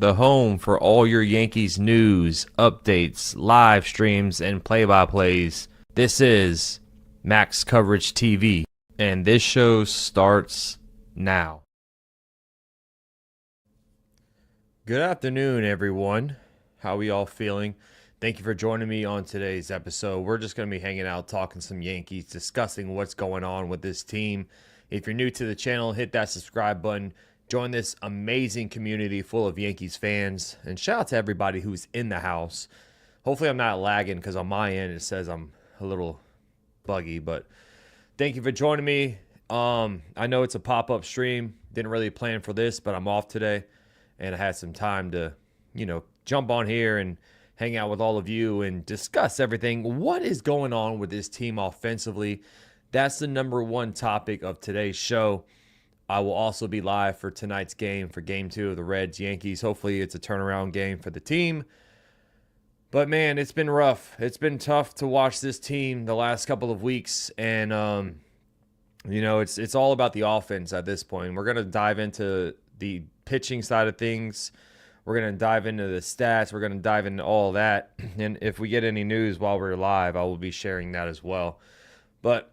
the home for all your Yankees news, updates, live streams, and play-by-plays. This is Max Coverage TV, and this show starts now. Good afternoon, everyone. How are we all feeling? Thank you for joining me on today's episode. We're just going to be hanging out, talking some Yankees, discussing what's going on with this team. If you're new to the channel, hit that subscribe button. Join this amazing community full of Yankees fans. And shout out to everybody who's in the house. Hopefully I'm not lagging because on my end it says I'm a little buggy. But thank you for joining me. I know it's a pop-up stream. Didn't really plan for this, but I'm off today. And I had some time to, jump on here and hang out with all of you and discuss everything. What is going on with this team offensively? That's the number one topic of today's show. I will also be live for tonight's game, for Game 2 of the Reds-Yankees. Hopefully it's a turnaround game for the team. But, man, it's been rough. It's been tough to watch this team the last couple of weeks. And, it's all about the offense at this point. We're going to dive into the pitching side of things. We're going to dive into the stats. We're going to dive into all that. And if we get any news while we're live, I will be sharing that as well. But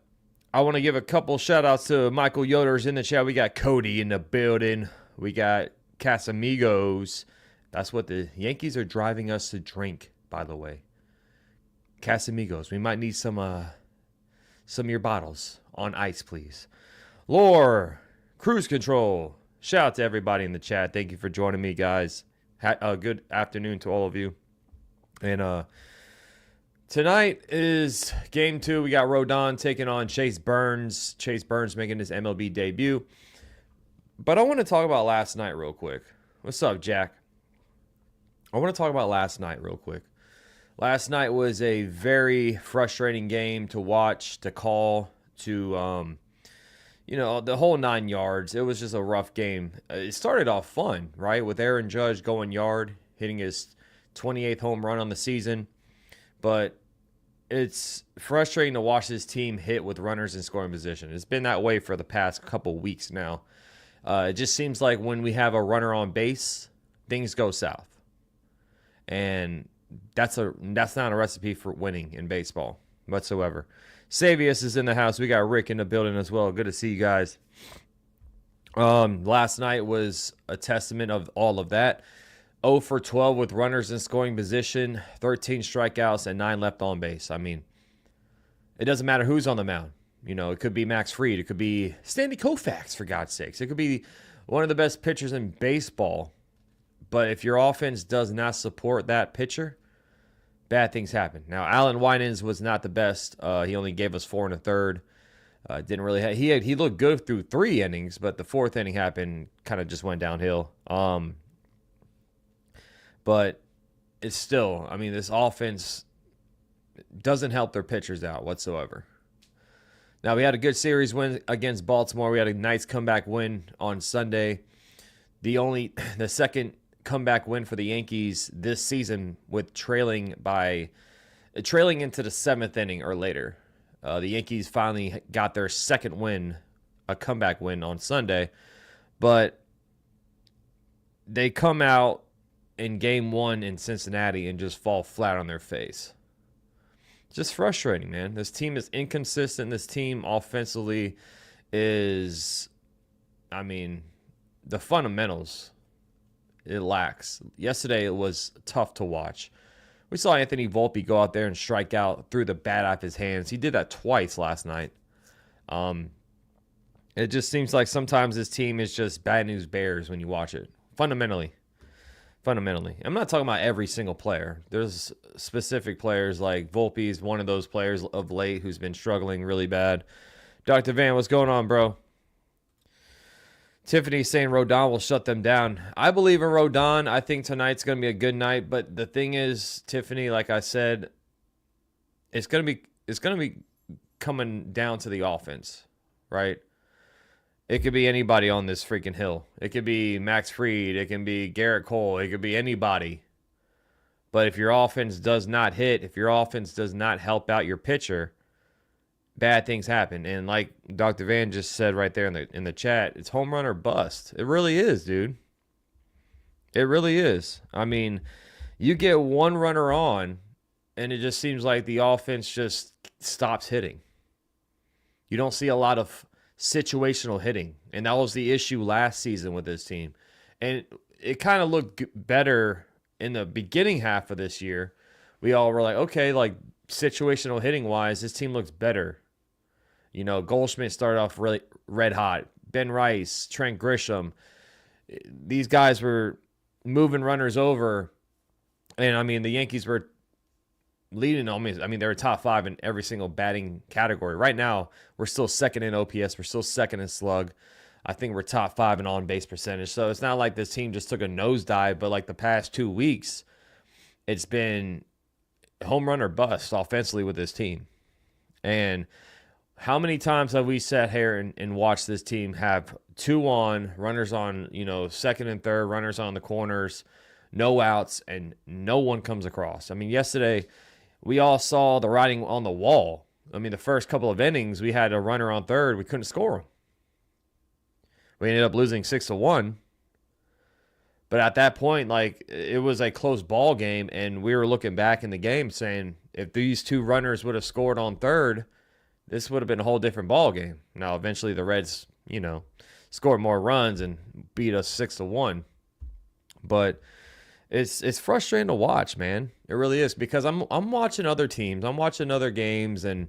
I want to give a couple shout-outs to Michael Yoder's in the chat. We got Cody in the building. We got Casamigos. That's what the Yankees are driving us to drink, by the way. Casamigos. We might need some of your bottles on ice, please. Lore, Cruise Control. Shout out to everybody in the chat. Thank you for joining me, guys. Good afternoon to all of you. And tonight is Game 2. We got Rodon taking on Chase Burns. Chase Burns making his MLB debut. But I want to talk about last night real quick. What's up, Jack? I want to talk about last night real quick. Last night was a very frustrating game to watch, to call, to, the whole 9 yards. It was just a rough game. It started off fun, right, with Aaron Judge going yard, hitting his 28th home run on the season. But it's frustrating to watch this team hit with runners in scoring position. It's been that way for the past couple weeks now. It just seems like when we have a runner on base, things go south. And that's not a recipe for winning in baseball whatsoever. Savius is in the house. We got Rick in the building as well. Good to see you guys. Last night was a testament of all of that. 0 for 12 with runners in scoring position, 13 strikeouts, and 9 left on base. I mean, it doesn't matter who's on the mound. It could be Max Fried. It could be Sandy Koufax, for God's sakes. It could be one of the best pitchers in baseball. But if your offense does not support that pitcher, bad things happen. Now, Allen Winans was not the best. He only gave us 4 1/3. Didn't really he looked good through 3 innings, but the 4th inning happened, kind of just went downhill. But it's still, this offense doesn't help their pitchers out whatsoever. Now, we had a good series win against Baltimore. We had a nice comeback win on Sunday. The second comeback win for the Yankees this season with trailing into the 7th inning or later. The Yankees finally got their second win, a comeback win on Sunday. But they come out in Game 1 in Cincinnati and just fall flat on their face. Just frustrating, man. This team is inconsistent. This team offensively is, the fundamentals, it lacks. Yesterday it was tough to watch. We saw Anthony Volpe go out there and strike out through the bat out of his hands. He did that twice last night. It just seems like sometimes this team is just bad news bears when you watch it. Fundamentally. I'm not talking about every single player. There's specific players like Volpe is one of those players of late who's been struggling really bad. Dr. Van, what's going on, bro? Tiffany saying Rodon will shut them down. I believe in Rodon. I think tonight's going to be a good night. But the thing is, Tiffany, like I said, it's going to be coming down to the offense, right? It could be anybody on this freaking hill. It could be Max Fried. It can be Garrett Cole. It could be anybody. But if your offense does not hit, if your offense does not help out your pitcher, bad things happen. And like Dr. Van just said right there in the chat, it's home run or bust. It really is, dude. It really is. I mean, you get one runner on, and it just seems like the offense just stops hitting. You don't see a lot of situational hitting, and that was the issue last season with this team. And it kind of looked better in the beginning half of this year. We all were like, okay, like situational hitting wise, this team looks better. You know, Goldschmidt started off really red hot. Ben Rice, Trent Grisham, these guys were moving runners over. And I mean, the Yankees were leading almost. I mean, they were top 5 in every single batting category. Right now, we're still second in OPS. We're still second in slug. I think we're top 5 in on base percentage. So it's not like this team just took a nosedive, but like the past 2 weeks, it's been home run or bust offensively with this team. And how many times have we sat here and watched this team have 2 on, runners on, second and third, runners on the corners, no outs, and no one comes across? I mean, yesterday we all saw the writing on the wall. I mean, the first couple of innings, we had a runner on third. We couldn't score him. We ended up losing 6-1. But at that point, like, it was a close ball game, and we were looking back in the game saying, if these 2 runners would have scored on third, this would have been a whole different ball game. Now, eventually the Reds, scored more runs and beat us 6-1. But it's frustrating to watch, man. It really is, because I'm watching other teams. I'm watching other games, and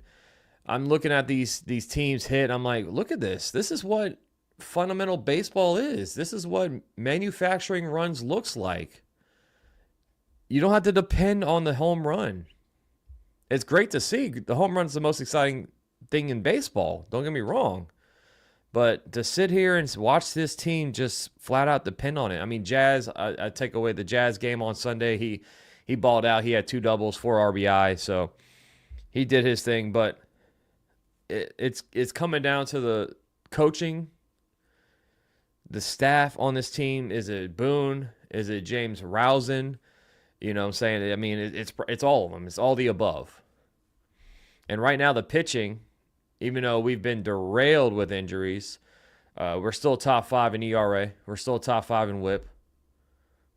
I'm looking at these teams hit. I'm like, look at this. This is what fundamental baseball is. This is what manufacturing runs looks like. You don't have to depend on the home run. It's great to see. The home run's the most exciting thing in baseball. Don't get me wrong. But to sit here and watch this team just flat out depend on it. I mean, Jazz, I take away the Jazz game on Sunday. He balled out. He had 2 doubles, 4 RBI. So he did his thing. But it's coming down to the coaching. The staff on this team. Is it Boone? Is it James Rousing? You know what I'm saying? I mean, it's all of them. It's all the above. And right now the pitching, even though we've been derailed with injuries, we're still top 5 in ERA. We're still top 5 in WHIP.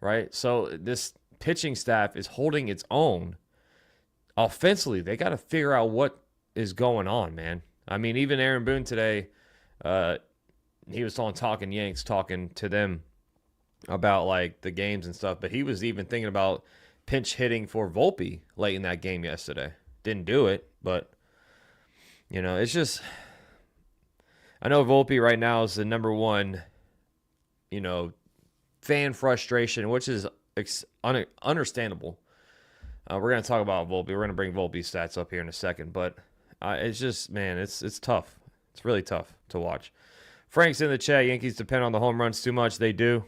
Right? So this pitching staff is holding its own. Offensively, they got to figure out what is going on, man. I mean, even Aaron Boone today, he was on Talking Yanks, talking to them about like the games and stuff, but he was even thinking about pinch hitting for Volpe late in that game yesterday. Didn't do it, but it's just, I know Volpe right now is the number one, fan frustration, which is understandable. We're going to talk about Volpe. We're going to bring Volpe's stats up here in a second, but it's just, man, it's tough. It's really tough to watch. Frank's in the chat. Yankees depend on the home runs too much. They do.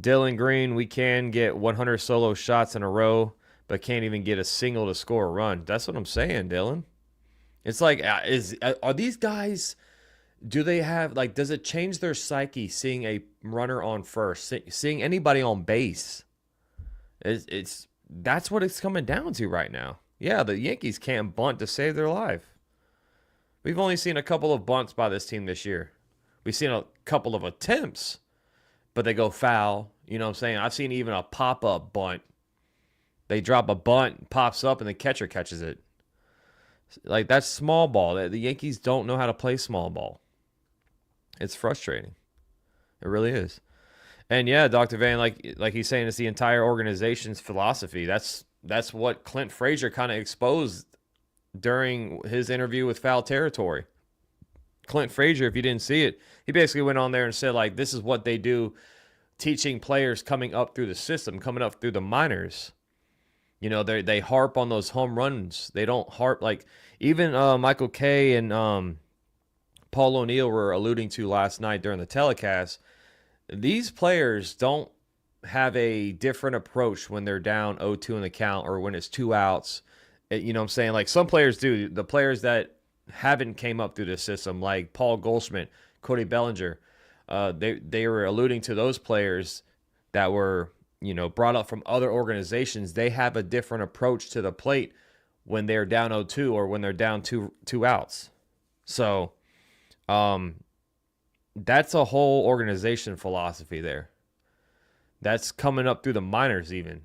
Dylan Green, we can get 100 solo shots in a row, but can't even get a single to score a run. That's what I'm saying, Dylan. It's like, are these guys, do they have, like, does it change their psyche seeing a runner on first, seeing anybody on base? That's what it's coming down to right now. Yeah, the Yankees can't bunt to save their life. We've only seen a couple of bunts by this team this year. We've seen a couple of attempts, but they go foul. You know what I'm saying? I've seen even a pop-up bunt. They drop a bunt, pops up, and the catcher catches it. Like, that's small ball. The Yankees don't know how to play small ball. It's frustrating. It really is. And yeah, Dr. Van, like he's saying, it's the entire organization's philosophy. That's what Clint Frazier kind of exposed during his interview with Foul Territory. Clint Frazier, if you didn't see it, he basically went on there and said, like, this is what they do, teaching players coming up through the system, coming up through the minors. They harp on those home runs. They don't harp, like, even Michael Kay and Paul O'Neill were alluding to last night during the telecast. These players don't have a different approach when they're down 0-2 in the count or when it's 2 outs. You know what I'm saying? Like, some players do. The players that haven't came up through the system, like Paul Goldschmidt, Cody Bellinger, they were alluding to those players that were, brought up from other organizations. They have a different approach to the plate when they're down 0-2 or when they're down two outs. So that's a whole organization philosophy there. That's coming up through the minors even.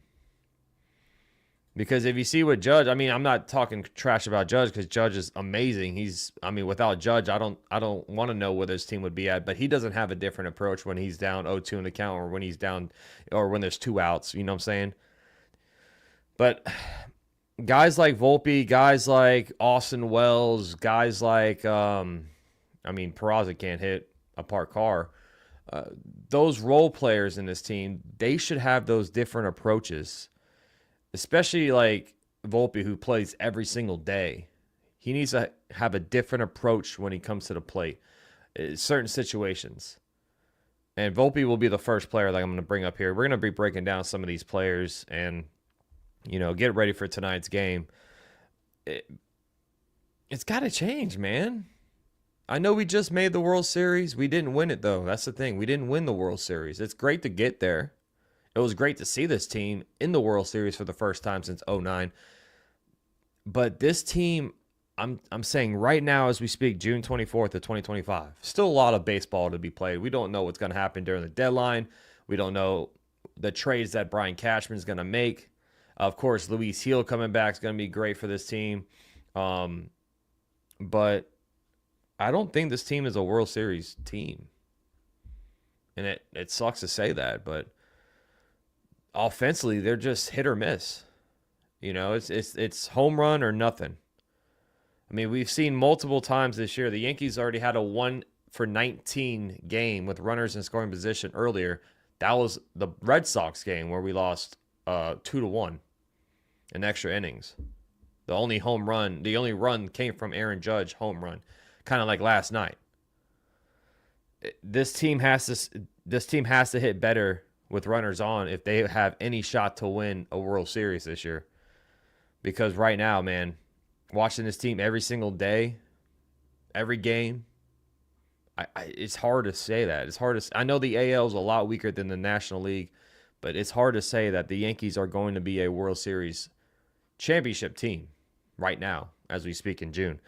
Because if you see what Judge, I mean, I'm not talking trash about Judge because Judge is amazing. I mean, without Judge, I don't want to know where this team would be at. But he doesn't have a different approach when he's down 0-2 in the count or when he's down or when there's 2 outs. You know what I'm saying? But guys like Volpe, guys like Austin Wells, guys like, I mean, Peraza can't hit a parked car. Those role players in this team, they should have those different approaches. Especially like Volpe, who plays every single day. He needs to have a different approach when he comes to the plate in certain situations. And Volpe will be the first player that I'm going to bring up here. We're going to be breaking down some of these players and, get ready for tonight's game. It's got to change, man. I know we just made the World Series. We didn't win it, though. That's the thing. We didn't win the World Series. It's great to get there. It was great to see this team in the World Series for the first time since 2009. But this team, I'm saying right now as we speak, June 24th of 2025, still a lot of baseball to be played. We don't know what's going to happen during the deadline. We don't know the trades that Brian Cashman is going to make. Of course, Luis Heel coming back is going to be great for this team. But I don't think this team is a World Series team. And it sucks to say that, but offensively, they're just hit or miss. It's home run or nothing. I mean, we've seen multiple times this year. The Yankees already had a 1-for-19 game with runners in scoring position earlier. That was the Red Sox game where we lost 2-1 in extra innings. The only run came from Aaron Judge home run, kind of like last night. This team has to hit better with runners on if they have any shot to win a World Series this year. Because right now, man, watching this team every single day, every game, it's hard to say that. It's hard to. I know the AL is a lot weaker than the National League, but it's hard to say that the Yankees are going to be a World Series championship team right now as we speak in June.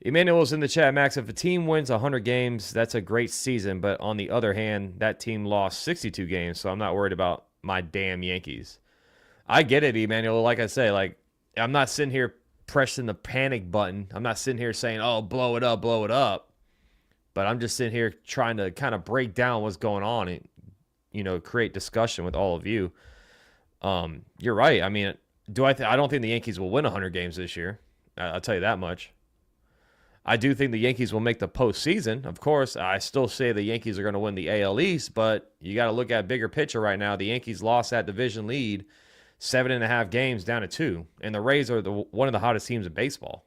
Emmanuel's in the chat, Max. If a team wins 100 games, that's a great season. But on the other hand, that team lost 62 games, so I'm not worried about my damn Yankees. I get it, Emmanuel. Like I say, I'm not sitting here pressing the panic button. I'm not sitting here saying, oh, blow it up, blow it up. But I'm just sitting here trying to kind of break down what's going on and, create discussion with all of you. You're right. I mean, I don't think the Yankees will win 100 games this year. I'll tell you that much. I do think the Yankees will make the postseason. Of course, I still say the Yankees are going to win the AL East, but you got to look at bigger picture right now. The Yankees lost that division lead 7.5 games down to 2, and the Rays are one of the hottest teams in baseball.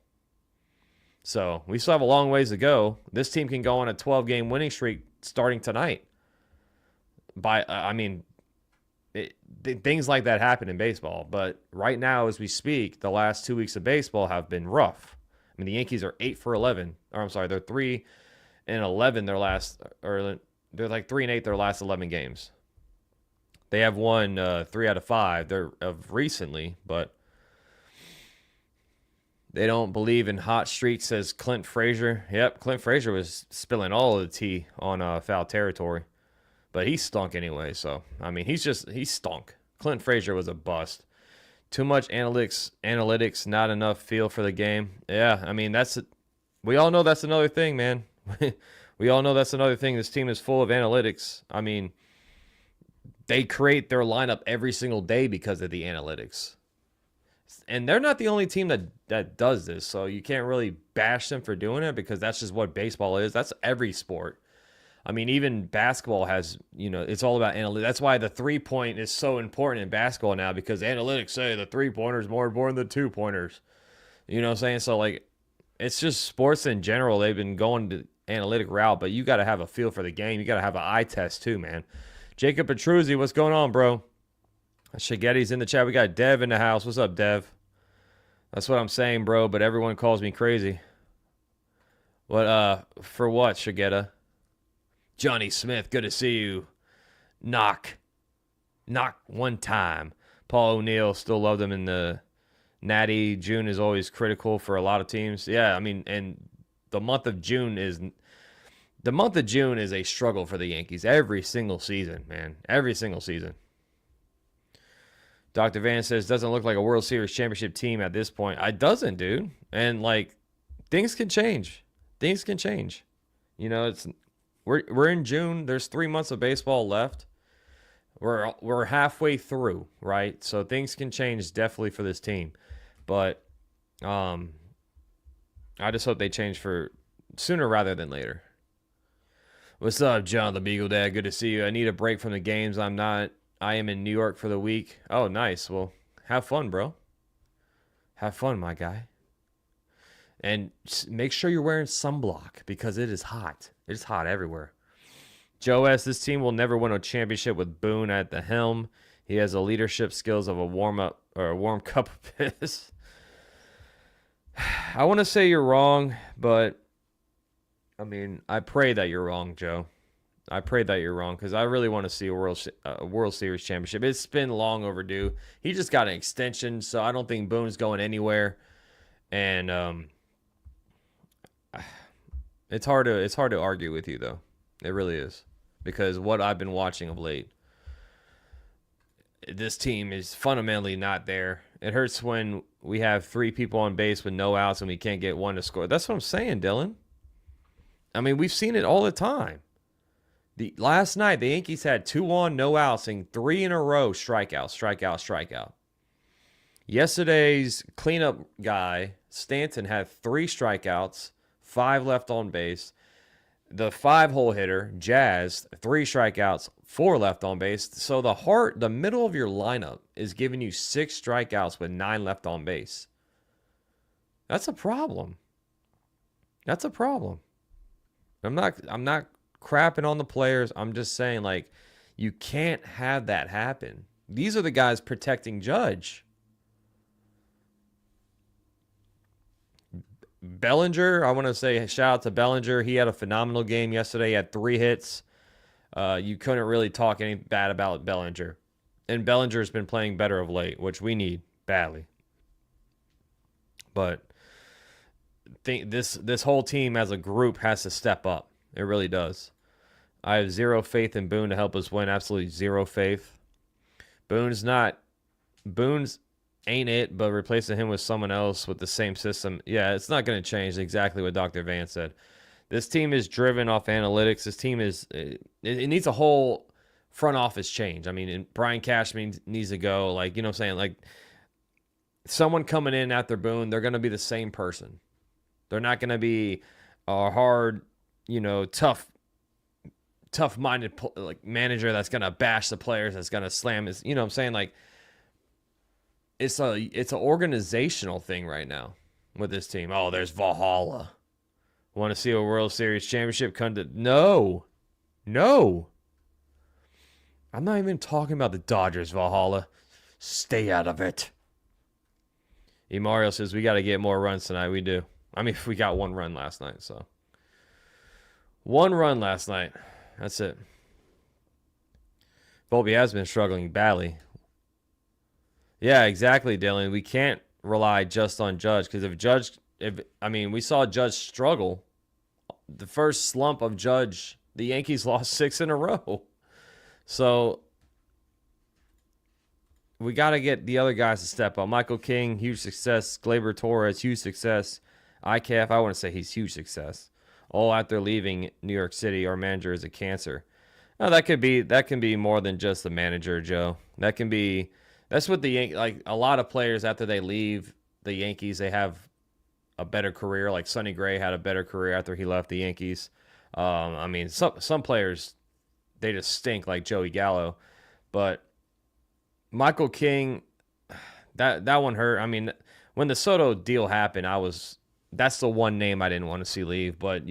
So we still have a long ways to go. This team can go on a 12-game winning streak starting tonight. Things like that happen in baseball, but right now as we speak, the last 2 weeks of baseball have been rough. I mean, the Yankees are 8-for-11. Or I'm sorry, they're 3-11 they're like 3-8 their last 11 games. They have won 3 out of 5. They're of recently, but they don't believe in hot streaks, says Clint Frazier. Yep, Clint Frazier was spilling all of the tea on foul territory, but he stunk anyway. So I mean, he stunk. Clint Frazier was a bust. Too much analytics, not enough feel for the game. Yeah, I mean, we all know that's another thing, man. We all know that's another thing. This team is full of analytics. I mean, they create their lineup every single day because of the analytics. And they're not the only team that does this, so you can't really bash them for doing it because that's just what baseball is. That's every sport. I mean, even basketball has, it's all about analytics. That's why the three-point is so important in basketball now because analytics say the three-pointer is more important than two-pointers. You know what I'm saying? So, it's just sports in general. They've been going to analytic route, but you got to have a feel for the game. You got to have an eye test too, man. Jacob Petruzzi, what's going on, bro? Shigetti's in the chat. We got Dev in the house. What's up, Dev? That's what I'm saying, bro, but everyone calls me crazy. What, for what, Shigetta? Johnny Smith, good to see you. Knock one time. Paul O'Neill, still love them in the Natty. June is always critical for a lot of teams. Yeah, I mean, and the month of June is a struggle for the Yankees every single season, man. Every single season. Dr. Van says, doesn't look like a World Series championship team at this point. It doesn't, dude. And, like, things can change. Things can change. You know, we're in June. There's 3 months of baseball left. We're halfway through, right? So things can change definitely for this team. But I just hope they change for sooner rather than later. What's up, John the Beagle Dad? Good to see you. I need a break from the games. I am in New York for the week. Oh, nice. Well, have fun, bro. Have fun, my guy. And make sure you're wearing sunblock because it is hot. It's hot everywhere. Joe S., this team will never win a championship with Boone at the helm. He has the leadership skills of a warm cup of piss. I want to say you're wrong, but I mean, I pray that you're wrong, Joe. I pray that you're wrong because I really want to see a World Series championship. It's been long overdue. He just got an extension, so I don't think Boone's going anywhere. And it's hard to argue with you though. It really is because what I've been watching of late, this team is fundamentally not there. It hurts when we have 3 people on base with no outs and we can't get one to score. That's what I'm saying, Dylan. I mean, we've seen it all the time. Last night, the Yankees had 2 on, no outs, and 3 in a row, strikeout. Yesterday's cleanup guy, Stanton, had 3 strikeouts, 5 left on base. The 5-hole hitter, Jazz, 3 strikeouts, 4 left on base. So the middle of your lineup is giving you 6 strikeouts with 9 left on base. That's a problem. I'm not crapping on the players. I'm just saying, like, you can't have that happen. These are the guys protecting Judge. Bellinger, I want to say shout out to Bellinger. He had a phenomenal game yesterday. He had 3 hits. You couldn't really talk any bad about Bellinger. And Bellinger's been playing better of late, which we need badly. But this whole team as a group has to step up. It really does. I have 0 faith in Boone to help us win. Absolutely 0 faith. Boone's ain't it, but replacing him with someone else with the same system, yeah, it's not going to change. Exactly what Dr. Van said. This team is driven off analytics. This team it needs a whole front office change. I mean, Brian Cashman needs to go. Like, you know what I'm saying? Like, someone coming in after Boone, they're going to be the same person. They're not going to be a hard, tough-minded like manager that's going to bash the players, that's going to slam his, you know what I'm saying? Like, it's an organizational thing right now with this team. Oh, there's Valhalla. Want to see a World Series championship come to... No. I'm not even talking about the Dodgers, Valhalla. Stay out of it. Mario says, we got to get more runs tonight. We do. I mean, we got 1 run last night, so. 1 run last night. That's it. Volpe has been struggling badly. Yeah, exactly, Dylan. We can't rely just on Judge because we saw Judge struggle. The first slump of Judge, the Yankees lost 6 in a row. So we got to get the other guys to step up. Michael King, huge success. Gleyber Torres, huge success. ICAF, I want to say he's huge success. All after leaving New York City, our manager is a cancer. Now that can be more than just the manager, Joe. That's what like a lot of players after they leave the Yankees, they have a better career. Like Sonny Gray had a better career after he left the Yankees. I mean, some players, they just stink like Joey Gallo. But Michael King, that one hurt. I mean, when the Soto deal happened, that's the one name I didn't want to see leave. But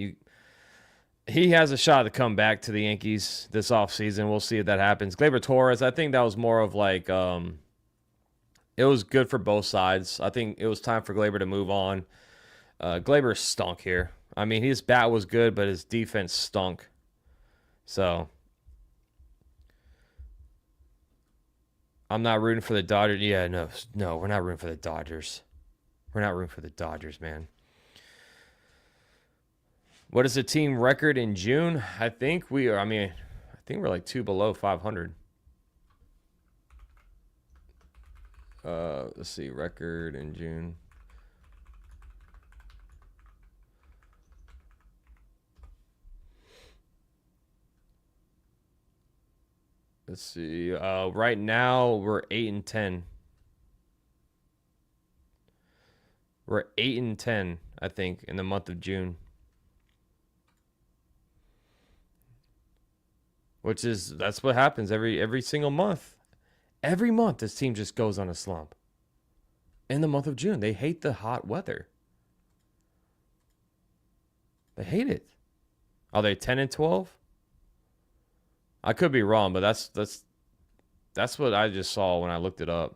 he has a shot to come back to the Yankees this offseason. We'll see if that happens. Gleyber Torres, I think that was more of like it was good for both sides. I think it was time for Gleyber to move on. Gleyber stunk here. I mean, his bat was good, but his defense stunk. So I'm not rooting for the Dodgers. Yeah, no, we're not rooting for the Dodgers. We're not rooting for the Dodgers, man. What is the team record in June? I think we're like 2 below 500. Let's see, record in June. Let's see. Right now we're 8-10. We're 8-10, I think, in the month of June. That's what happens every single month. Every month this team just goes on a slump. In the month of June, they hate the hot weather. They hate it. Are they 10-12? I could be wrong, but that's what I just saw when I looked it up.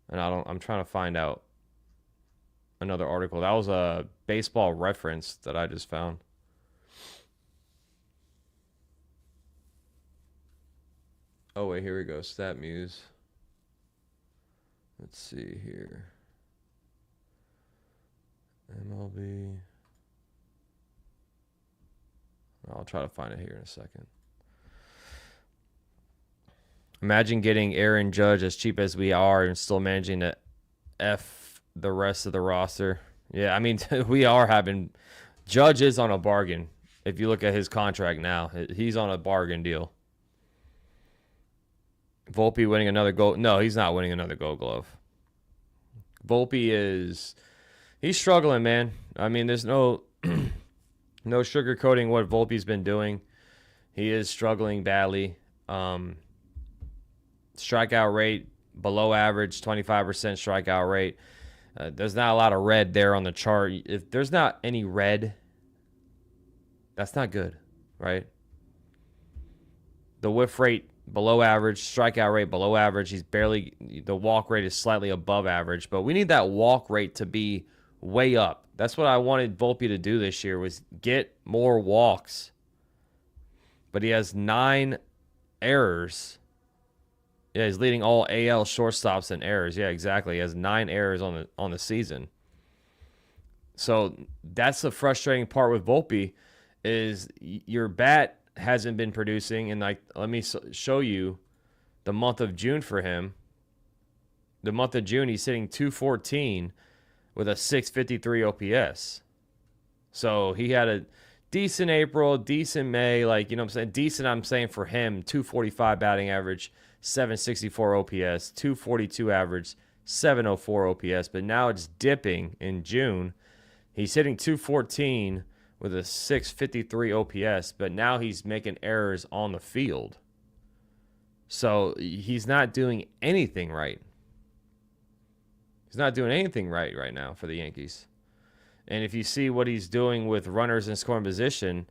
And I'm trying to find out another article. That was a Baseball Reference that I just found. Oh wait, here we go. Stat Muse. Let's see here. MLB. I'll try to find it here in a second. Imagine getting Aaron Judge as cheap as we are and still managing to F the rest of the roster. Yeah, I mean, we are having... Judge is on a bargain. If you look at his contract now, he's on a bargain deal. Volpe winning another gold... No, he's not winning another Gold Glove. Volpe is... He's struggling, man. I mean, there's no sugarcoating what Volpe's been doing. He is struggling badly. Strikeout rate below average, 25% strikeout rate. There's not a lot of red there on the chart. If there's not any red, that's not good, right? The whiff rate below average, strikeout rate below average. The walk rate is slightly above average, but we need that walk rate to be way up. That's what I wanted Volpe to do this year, was get more walks. But he has 9 errors. Yeah, he's leading all AL shortstops in errors. Yeah, exactly. He has 9 errors on the season. So that's the frustrating part with Volpe, is your bat hasn't been producing. And let me show you the month of June for him. The month of June, he's hitting .214 with a .653 OPS. So he had a decent April, decent May, you know what I'm saying? Decent, I'm saying, for him, .245 batting average, .764 OPS, .242 average, .704 OPS. But now it's dipping in June. He's hitting .214 with a .653 OPS, but now he's making errors on the field. So he's not doing anything right. He's not doing anything right now for the Yankees. And if you see what he's doing with runners in scoring position,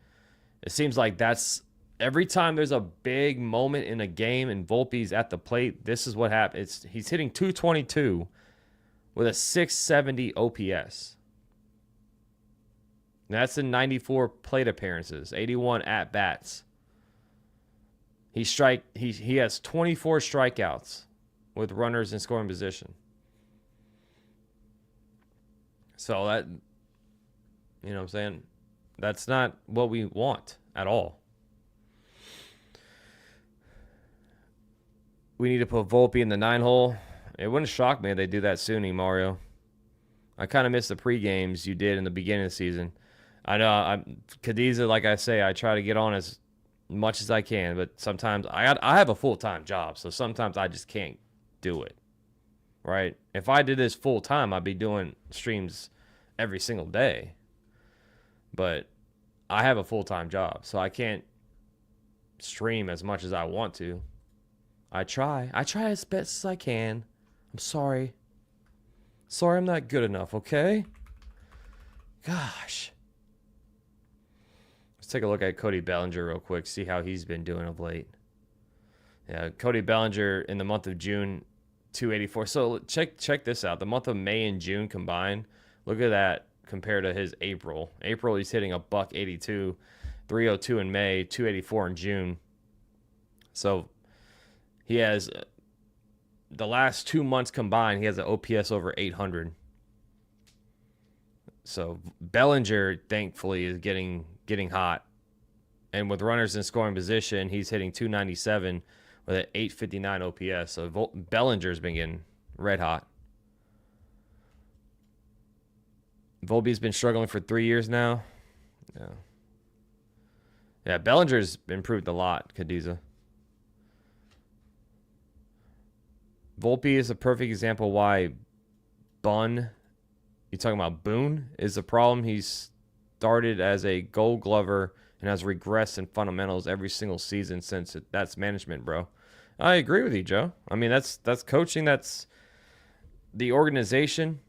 it seems like that's every time there's a big moment in a game and Volpe's at the plate, this is what happens. He's hitting .222 with a .670 OPS. That's in 94 plate appearances, 81 at-bats. He has 24 strikeouts with runners in scoring position. So that, you know what I'm saying? That's not what we want at all. We need to put Volpe in the 9 hole. It wouldn't shock me if they do that soon, Mario. I kind of miss the pre-games you did in the beginning of the season. I know Cadiza, like I say, I try to get on as much as I can, but sometimes I have a full-time job, so sometimes I just can't do it. Right? If I did this full time, I'd be doing streams every single day. But I have a full-time job, so I can't stream as much as I want to. I try as best as I can. I'm sorry. Sorry I'm not good enough, okay? Gosh. Let's take a look at Cody Bellinger real quick, see how he's been doing of late. Yeah, Cody Bellinger in the month of June, .284. So check this out. The month of May and June combined, look at that compared to his April. April, he's hitting a .182, .302 in May, .284 in June. So he has, the last 2 months combined, he has an OPS over 800. So Bellinger, thankfully, is getting hot. And with runners in scoring position, he's hitting .297 with an 859 OPS. So Bellinger's been getting red hot. Volpe's been struggling for 3 years now. Yeah. Yeah, Bellinger's improved a lot, Cadiza. Volpe is a perfect example why you're talking about Boone, is the problem. He's started as a gold glover and has regressed in fundamentals every single season since that's management, bro. I agree with you, Joe. I mean, that's coaching, that's the organization.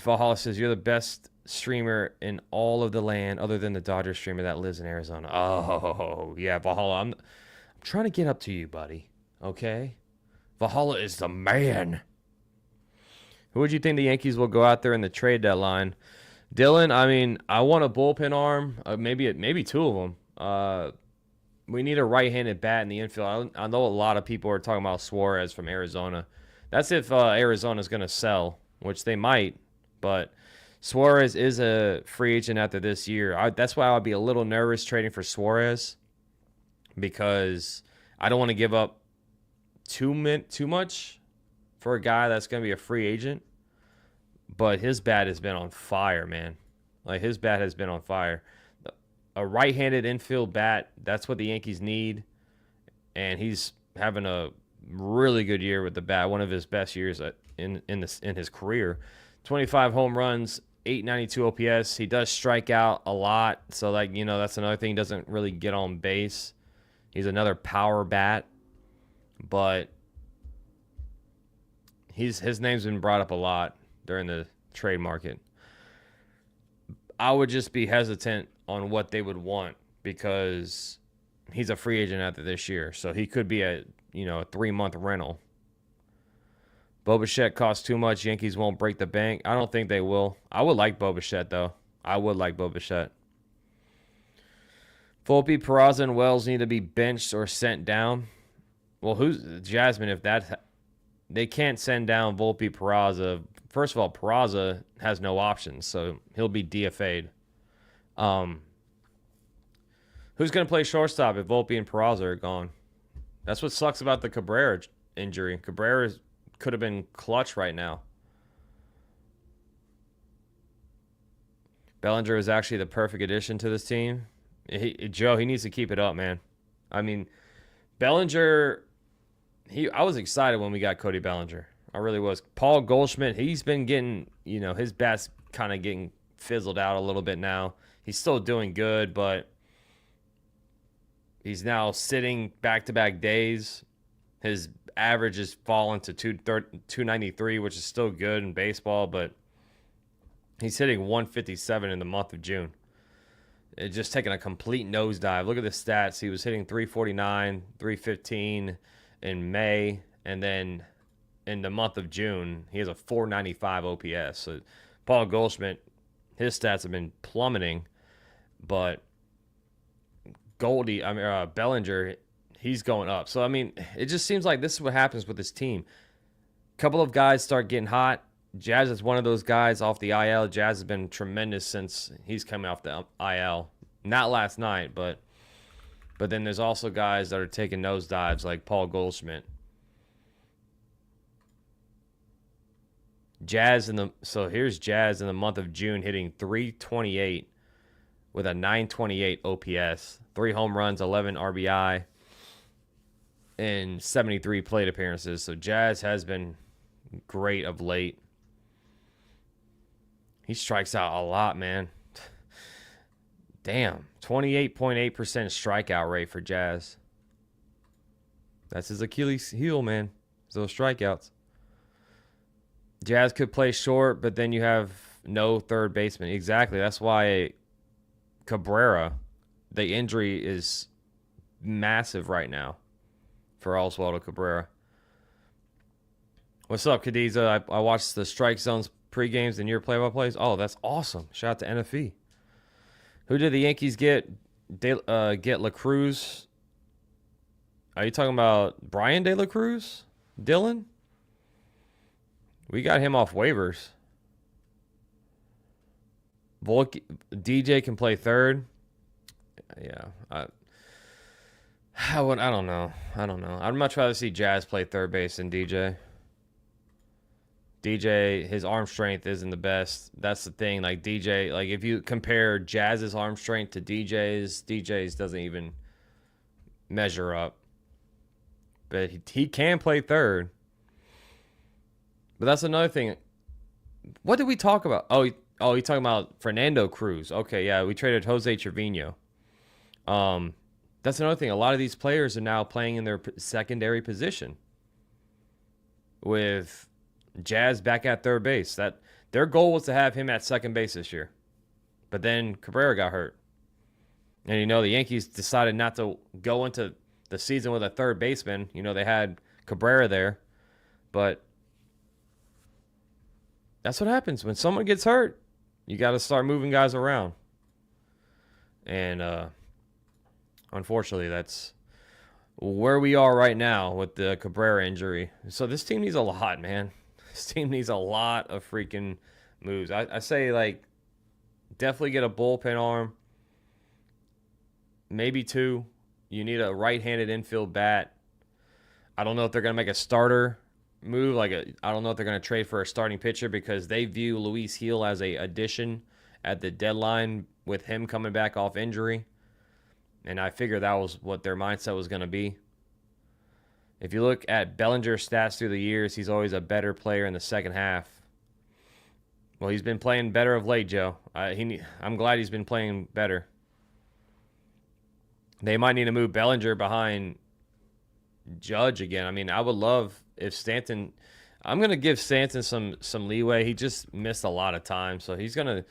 Valhalla says, you're the best streamer in all of the land other than the Dodger streamer that lives in Arizona. Oh, yeah, Valhalla. I'm trying to get up to you, buddy. Okay? Valhalla is the man. Who would you think the Yankees will go out there in the trade deadline? Dylan, I mean, I want a bullpen arm. Maybe two of them. We need a right-handed bat in the infield. I know a lot of people are talking about Suarez from Arizona. That's if Arizona's going to sell, which they might. But Suarez is a free agent after this year. That's why I'll be a little nervous trading for Suarez, because I don't want to give up too much for a guy that's going to be a free agent. But his bat has been on fire, man. Like, his bat has been on fire. A right-handed infield bat, that's what the Yankees need. And he's having a really good year with the bat, one of his best years in his career. 25 home runs, 892 OPS. He does strike out a lot, so that's another thing. He doesn't really get on base. He's another power bat, but his name's been brought up a lot during the trade market. I would just be hesitant on what they would want, because he's a free agent after this year, so he could be a 3-month rental. Bo Bichette costs too much. Yankees won't break the bank. I don't think they will. I would like Bo Bichette, though. I would like Bo Bichette. Volpe, Peraza, and Wells need to be benched or sent down. Well, who's Jasmine? If they can't send down Volpe, Peraza. First of all, Peraza has no options, so he'll be DFA'd. Who's going to play shortstop if Volpe and Peraza are gone? That's what sucks about the Cabrera injury. Cabrera could have been clutch right now. Bellinger is actually the perfect addition to this team. Joe, he needs to keep it up, man. I mean, Bellinger, I was excited when we got Cody Bellinger. I really was. Paul Goldschmidt, he's been getting, his bat's kind of getting fizzled out a little bit now. He's still doing good, but he's now sitting back-to-back days. His average has fallen to 293, which is still good in baseball, but he's hitting 157 in the month of June. It's just taking a complete nosedive. Look at the stats. He was hitting 349, 315 in May, and then in the month of June, he has a 495 OPS. So Paul Goldschmidt, his stats have been plummeting, but Bellinger, he's going up. So, I mean, it just seems like this is what happens with this team. A couple of guys start getting hot. Jazz is one of those guys off the IL. Jazz has been tremendous since he's coming off the IL. Not last night, but then there's also guys that are taking nosedives like Paul Goldschmidt. So here's Jazz in the month of June hitting 328 with a 928 OPS, 3 home runs, 11 RBI, and 73 plate appearances. So Jazz has been great of late. He strikes out a lot, man. Damn, 28.8% strikeout rate for Jazz. That's his Achilles heel, man. Those strikeouts. Jazz could play short, but then you have no third baseman. Exactly. That's why Cabrera, the injury is massive right now for Oswaldo Cabrera. What's up, Cadiza? I watched the Strike Zones pre-games and your play-by-plays. Oh, that's awesome. Shout out to NFE. Who did the Yankees get? Get La Cruz? Are you talking about Brian De La Cruz? Dylan? We got him off waivers. DJ can play third. Yeah. I don't know. I don't know. I'd much rather see Jazz play third base than DJ. DJ, his arm strength isn't the best. That's the thing. Like DJ, like if you compare Jazz's arm strength to DJ's doesn't even measure up. But he can play third. But that's another thing. What did we talk about? You talking about Fernando Cruz? Okay, yeah, we traded Jose Trevino. That's another thing. A lot of these players are now playing in their secondary position. With Jazz back at third base. That their goal was to have him at second base this year. But then Cabrera got hurt. And the Yankees decided not to go into the season with a third baseman. They had Cabrera there. But that's what happens when someone gets hurt. You got to start moving guys around. And unfortunately, that's where we are right now with the Cabrera injury. So this team needs a lot, man. This team needs a lot of freaking moves. I say, like, definitely get a bullpen arm. Maybe two. You need a right-handed infield bat. I don't know if they're going to make a starter move. I don't know if they're going to trade for a starting pitcher because they view Luis Gil as a addition at the deadline with him coming back off injury. And I figured that was what their mindset was going to be. If you look at Bellinger's stats through the years, he's always a better player in the second half. Well, he's been playing better of late, Joe. I'm glad he's been playing better. They might need to move Bellinger behind Judge again. I mean, I would love if Stanton. I'm gonna give Stanton some leeway. He just missed a lot of time, so he's gonna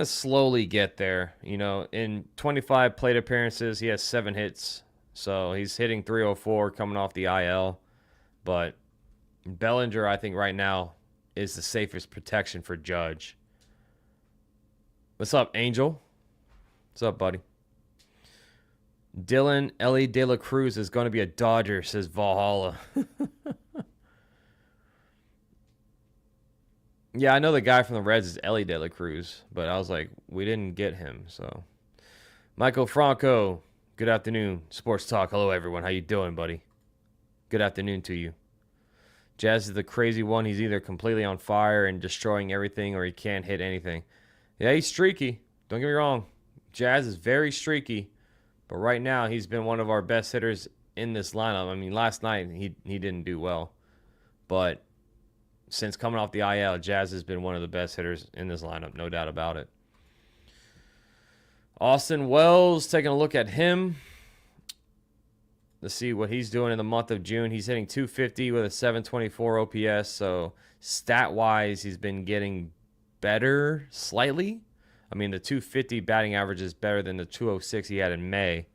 slowly get there. In 25 plate appearances, he has 7 hits, so he's hitting .304 coming off the IL. But Bellinger, I think right now, is the safest protection for Judge. What's up, Angel? What's up, buddy? Dylan Ellie De La Cruz is going to be a Dodger, says Valhalla. Yeah, I know the guy from the Reds is Ellie De La Cruz, but I was like, we didn't get him. So, Michael Franco, good afternoon. Sports Talk. Hello, everyone. How you doing, buddy? Good afternoon to you. Jazz is the crazy one. He's either completely on fire and destroying everything, or he can't hit anything. Yeah, he's streaky. Don't get me wrong. Jazz is very streaky. But right now, he's been one of our best hitters in this lineup. I mean, last night, he didn't do well. But since coming off the IL, Jazz has been one of the best hitters in this lineup. No doubt about it. Austin Wells, taking a look at him. Let's see what he's doing in the month of June. He's hitting .250 with a .724 OPS. So stat-wise, he's been getting better slightly. I mean, the .250 batting average is better than the .206 he had in May,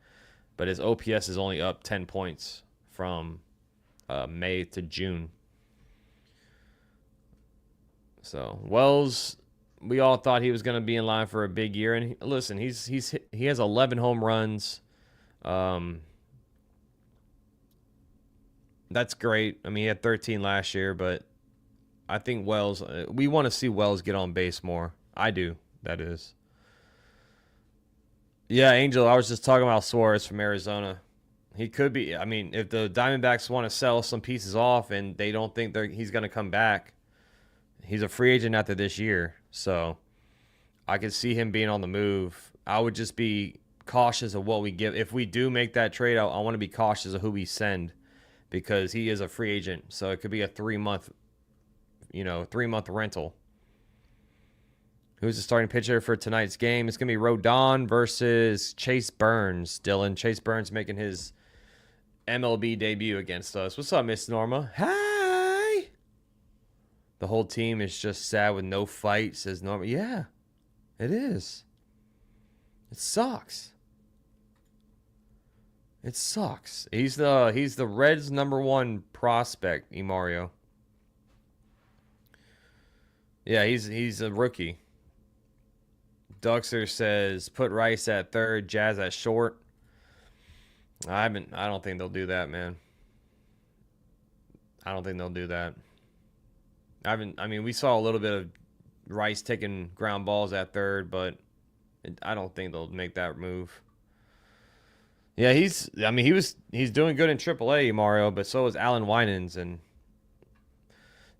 but his OPS is only up 10 points from May to June. So Wells, we all thought he was going to be in line for a big year, and listen, he has 11 home runs. That's great. I mean, he had 13 last year, but I think Wells. We want to see Wells get on base more. I do. That is. Yeah, Angel, I was just talking about Suarez from Arizona. He could be. I mean, if the Diamondbacks want to sell some pieces off and they don't think he's going to come back, he's a free agent after this year. So I could see him being on the move. I would just be cautious of what we give. If we do make that trade, I want to be cautious of who we send because he is a free agent. So it could be a 3-month rental. Who's the starting pitcher for tonight's game? It's going to be Rodon versus Chase Burns. Dylan, Chase Burns making his MLB debut against us. What's up, Miss Norma? Hi! The whole team is just sad with no fight, says Norma. Yeah, it is. It sucks. It sucks. He's the Reds' #1 prospect, Mario. Yeah, he's a rookie. Duxer says put Rice at third, Jazz at short. I don't think they'll do that, man. I don't think they'll do that. I mean, we saw a little bit of Rice taking ground balls at third, but I don't think they'll make that move. Yeah, he's doing good in AAA, Mario, but so is Alan Winans, and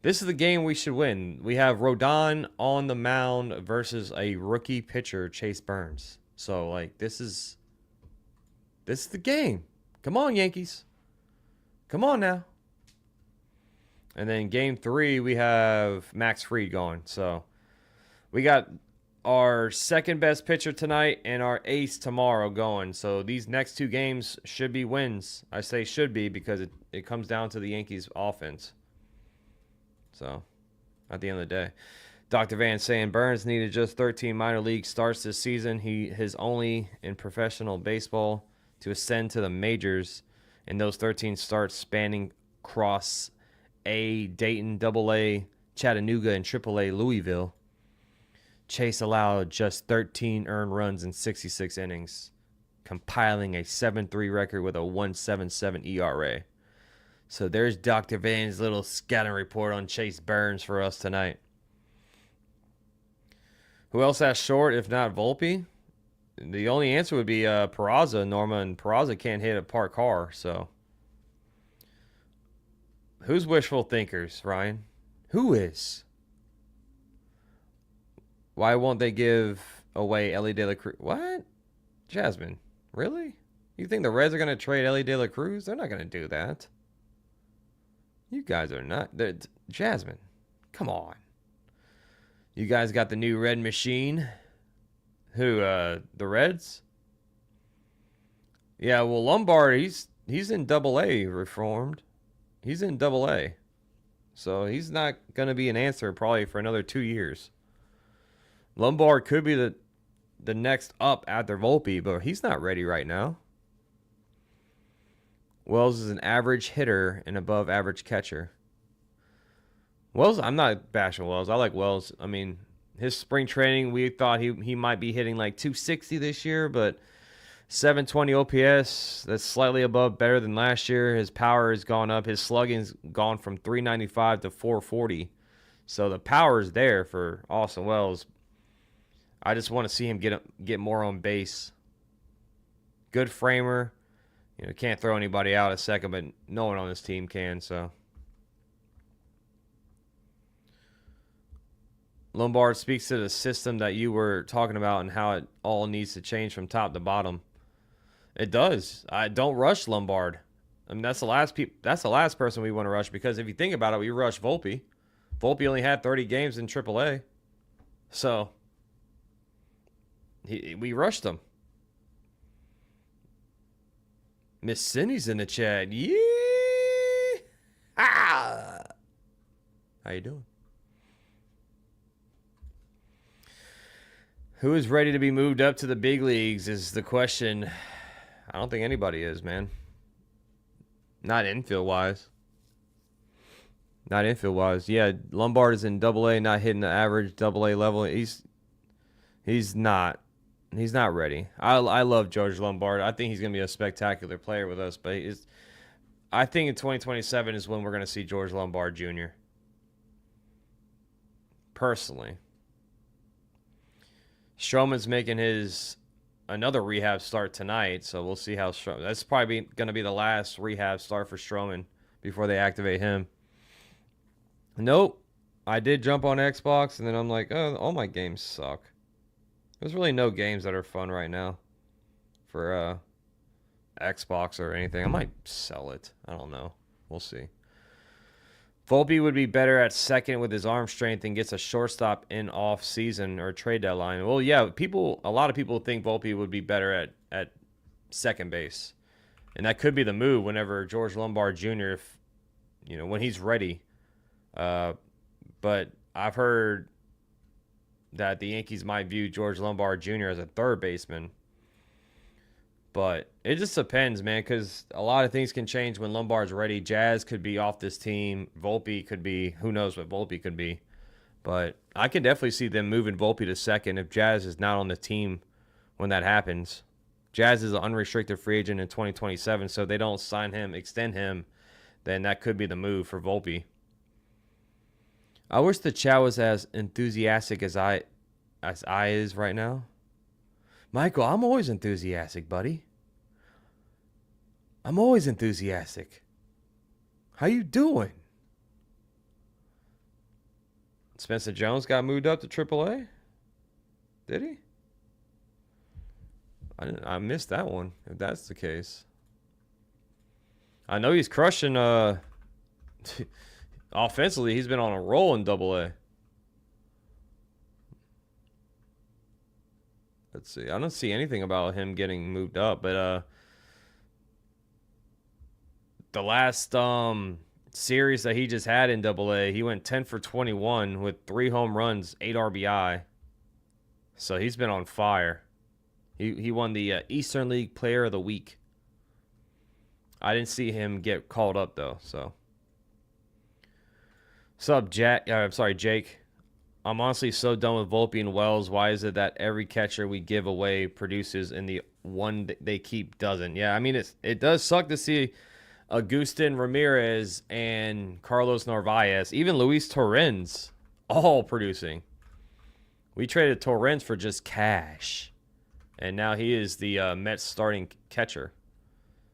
this is the game we should win. We have Rodon on the mound versus a rookie pitcher, Chase Burns. So like this is the game. Come on, Yankees. Come on now. And then game 3, we have Max Fried going. So we got our second best pitcher tonight and our ace tomorrow going. So these next 2 games should be wins. I say should be because it comes down to the Yankees offense. So at the end of the day, Dr. Van saying Burns needed just 13 minor league starts this season. He is only in professional baseball to ascend to the majors, and those 13 starts spanning across A, Dayton, AA, Chattanooga, and AAA Louisville. Chase allowed just 13 earned runs in 66 innings, compiling a 7-3 record with a 1.77 ERA. So there's Dr. Van's little scouting report on Chase Burns for us tonight. Who else has short if not Volpe? The only answer would be Peraza, Norma, and Peraza can't hit a parked car. So who's wishful thinkers, Ryan? Who is? Why won't they give away Ellie De La Cruz? What? Jasmine, really? You think the Reds are going to trade Ellie De La Cruz? They're not going to do that. You guys are not. Jasmine, come on. You guys got the new red machine. Who, the Reds? Yeah, well, Lombard, he's in AA reformed. He's in AA. So he's not going to be an answer probably for another 2 years. Lombard could be the next up after Volpe, but he's not ready right now. Wells is an average hitter and above average catcher. Wells, I'm not bashing Wells. I like Wells. I mean, his spring training, we thought he might be hitting like 260 this year, but 720 OPS, that's slightly above, better than last year. His power has gone up. His slugging's gone from 395 to 440. So the power is there for Austin Wells. I just want to see him get more on base. Good framer. You know, can't throw anybody out a second, but no one on this team can, so. Lombard speaks to the system that you were talking about and how it all needs to change from top to bottom. It does. I don't rush Lombard. I mean, that's the last person we want to rush, because if you think about it, we rushed Volpe. Volpe only had 30 games in AAA. So we rushed him. Miss Cindy's in the chat. Yeah. Ah. How you doing? Who is ready to be moved up to the big leagues is the question. I don't think anybody is, man. Not infield-wise. Yeah, Lombard is in AA, not hitting the average AA level. He's not ready. I love George Lombard. I think he's going to be a spectacular player with us, but I think in 2027 is when we're going to see George Lombard Jr. Personally. Stroman's making another rehab start tonight, so we'll see how Stroman. That's probably going to be the last rehab start for Stroman before they activate him. Nope. I did jump on Xbox, and then I'm like, oh, all my games suck. There's really no games that are fun right now for Xbox or anything. I might sell it. I don't know. We'll see. Volpe would be better at second with his arm strength and gets a shortstop in off season or trade deadline. Well, yeah, a lot of people think Volpe would be better at second base. And that could be the move whenever George Lombard Jr., when he's ready. But I've heard that the Yankees might view George Lombard Jr. as a third baseman. But it just depends, man, because a lot of things can change when Lombard's ready. Jazz could be off this team. Volpe could be. Who knows what Volpe could be. But I can definitely see them moving Volpe to second if Jazz is not on the team when that happens. Jazz is an unrestricted free agent in 2027, so they don't sign him, extend him, then that could be the move for Volpe. I wish the chat was as enthusiastic as I is right now. Michael, I'm always enthusiastic, buddy. I'm always enthusiastic. How you doing? Spencer Jones got moved up to AAA? Did he? I missed that one, if that's the case. I know he's crushing offensively. He's been on a roll in AA. Let's see. I don't see anything about him getting moved up, but the last series that he just had in AA, he went 10 for 21 with 3 home runs, 8 RBI. So he's been on fire. He won the Eastern League Player of the Week. I didn't see him get called up though. So, what's up, Jack? I'm sorry, Jake. I'm honestly so done with Volpe and Wells. Why is it that every catcher we give away produces and the one they keep doesn't? Yeah, I mean it does suck to see Agustin Ramirez and Carlos Narvaez, even Luis Torrens, all producing. We traded Torrens for just cash. And now he is the Mets starting catcher.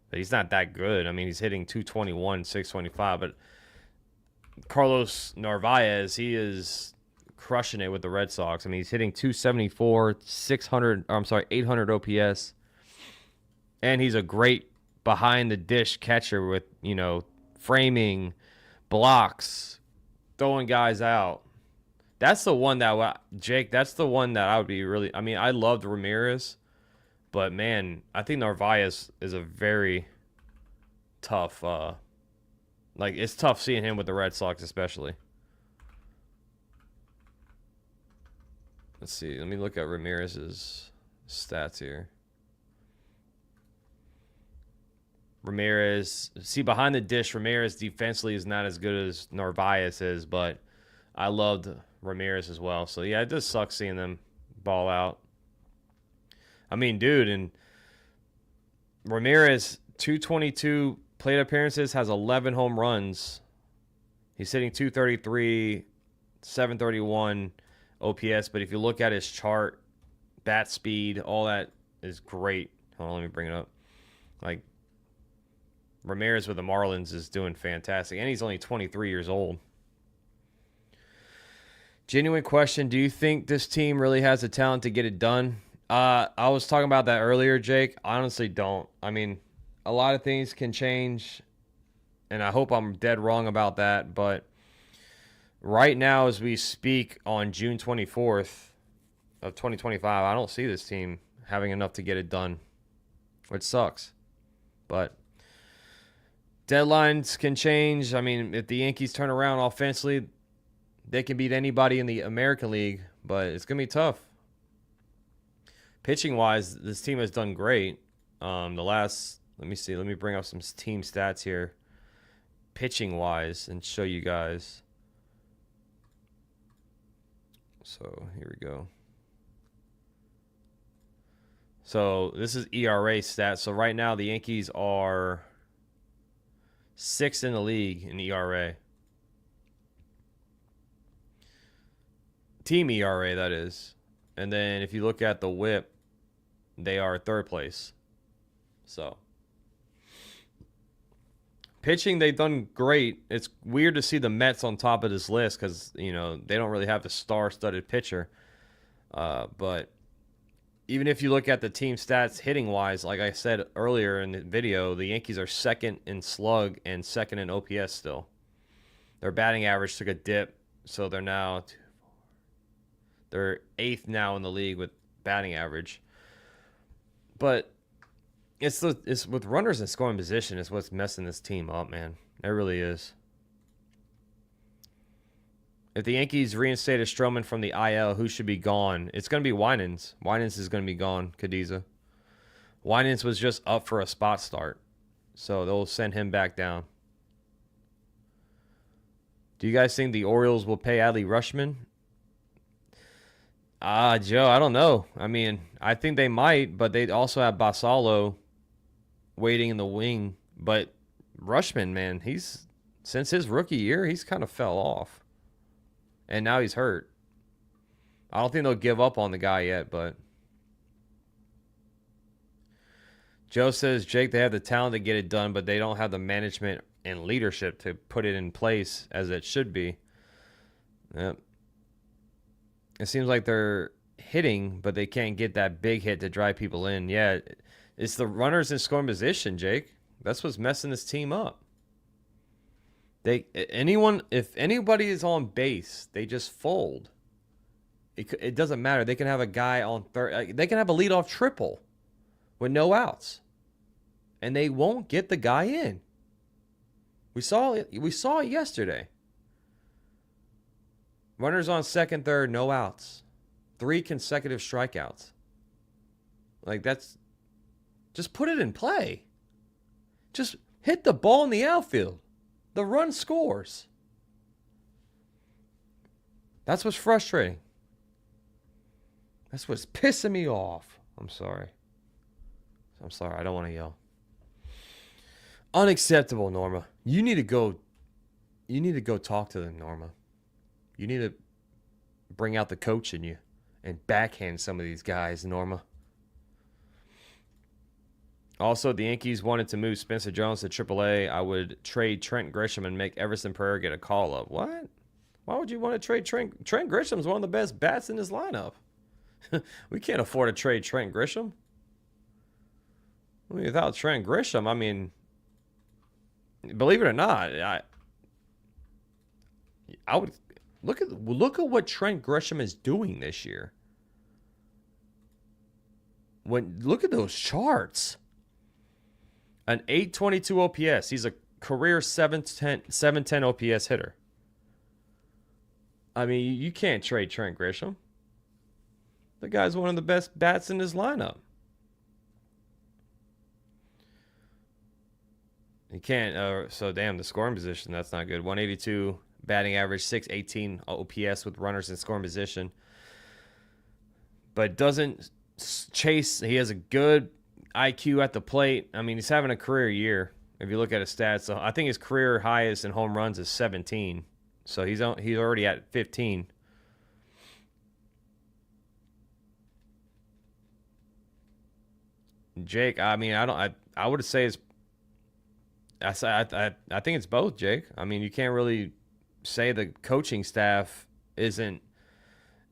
But he's not that good. I mean, he's hitting 221, 625. But Carlos Narvaez, he is crushing it with the Red Sox. I mean, he's hitting 274, 800 OPS. And he's a great behind-the-dish catcher with, framing, blocks, throwing guys out. That's the one that, Jake, that's the one that I would be really, I mean, I loved Ramirez, but man, I think Narvaez is a very tough, it's tough seeing him with the Red Sox especially. Let's see, let me look at Ramirez's stats here. Ramirez, see, behind the dish, Ramirez defensively is not as good as Narvaez is, but I loved Ramirez as well. So, yeah, it does suck seeing them ball out. I mean, dude, and Ramirez, 222 plate appearances, has 11 home runs. He's hitting 233, 731 OPS. But if you look at his chart, bat speed, all that is great. Hold on, let me bring it up. Ramirez with the Marlins is doing fantastic. And he's only 23 years old. Genuine question, do you think this team really has the talent to get it done? I was talking about that earlier, Jake. I honestly don't. I mean, a lot of things can change, and I hope I'm dead wrong about that, but right now as we speak on June 24th of 2025, I don't see this team having enough to get it done, which sucks. But deadlines can change. I mean, if the Yankees turn around offensively, they can beat anybody in the American League, but it's going to be tough. Pitching-wise, this team has done great. Let me see. Let me bring up some team stats here. Pitching-wise, and show you guys. So, here we go. So, this is ERA stats. So, right now, the Yankees are 6th in the league in ERA. Team ERA, that is. And then if you look at the WHIP, they are 3rd place. So, pitching, they've done great. It's weird to see the Mets on top of this list because, they don't really have a star-studded pitcher. But even if you look at the team stats hitting-wise, like I said earlier in the video, the Yankees are 2nd in slug and 2nd in OPS still. Their batting average took a dip, so they're now... They're 8th now in the league with batting average. But it's with runners in scoring position is what's messing this team up, man. It really is. If the Yankees reinstated Stroman from the IL, who should be gone? It's going to be Winans. Winans is going to be gone, Cadiza. Winans was just up for a spot start. So they'll send him back down. Do you guys think the Orioles will pay Adley Rutschman? Joe, I don't know. I mean, I think they might, but they also have Basallo waiting in the wing. But Rutschman, man, since his rookie year, he's kind of fell off. And now he's hurt. I don't think they'll give up on the guy yet, but Joe says, Jake, they have the talent to get it done, but they don't have the management and leadership to put it in place as it should be. Yep. It seems like they're hitting, but they can't get that big hit to drive people in. Yeah, it's the runners in scoring position, Jake. That's what's messing this team up. If anybody is on base, they just fold. It doesn't matter. They can have a guy on third. They can have a leadoff triple with no outs, and they won't get the guy in. We saw it. We saw it yesterday. Runners on second, third, no outs, 3 consecutive strikeouts. Like that's, just put it in play. Just hit the ball in the outfield. The run scores. That's what's frustrating. That's what's pissing me off. I'm sorry. I don't want to yell. Unacceptable, Norma. You need to go talk to them, Norma. You need to bring out the coach in you and backhand some of these guys, Norma. Also, the Yankees wanted to move Spencer Jones to AAA. I would trade Trent Grisham and make Everson Pereira get a call-up. What? Why would you want to trade Trent? Trent Grisham's one of the best bats in this lineup. We can't afford to trade Trent Grisham. I mean, without Trent Grisham, I mean, believe it or not, I would look at what Trent Grisham is doing this year. Look at those charts. An 822 OPS. He's a career 710 OPS hitter. I mean, you can't trade Trent Grisham. The guy's one of the best bats in this lineup. You can't. So damn, the scoring position, that's not good. 182 batting average, 618 OPS with runners in scoring position. But doesn't chase. He has a good IQ at the plate. I mean, he's having a career year. If you look at his stats, so I think his career highest in home runs is 17. So he's already at 15. Jake, I mean, I would say it's. I think it's both, Jake. I mean, you can't really say the coaching staff isn't,